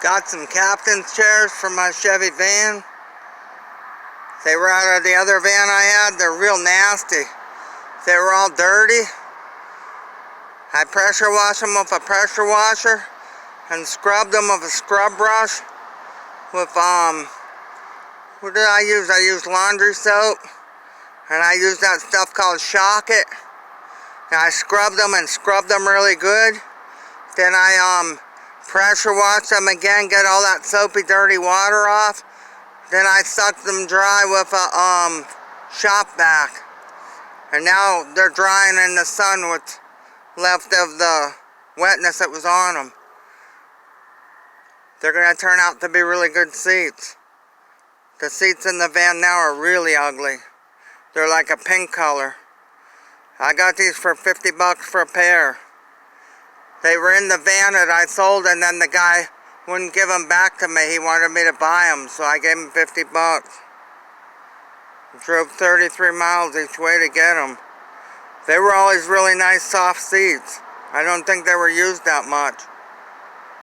Got some captain's chairs for my Chevy van. They were out of the other van I had. They're real nasty. They were all dirty. I pressure washed them with a pressure washer and scrubbed them with a scrub brush with, what did I use? I used laundry soap, and I used that stuff called Shock It. And I scrubbed them really good. Then I pressure washed them again, get all that soapy dirty water off. Then I sucked them dry with a shop vac. And now they're drying in the sun with left of the wetness that was on them. They're going to turn out to be really good seats. The seats in the van now are really ugly. They're like a pink color. I got these for 50 bucks for a pair. They were in the van that I sold, and then the guy wouldn't give them back to me. He wanted me to buy them, so I gave him 50 bucks. Drove 33 miles each way to get them. They were always really nice soft seats. I don't think they were used that much.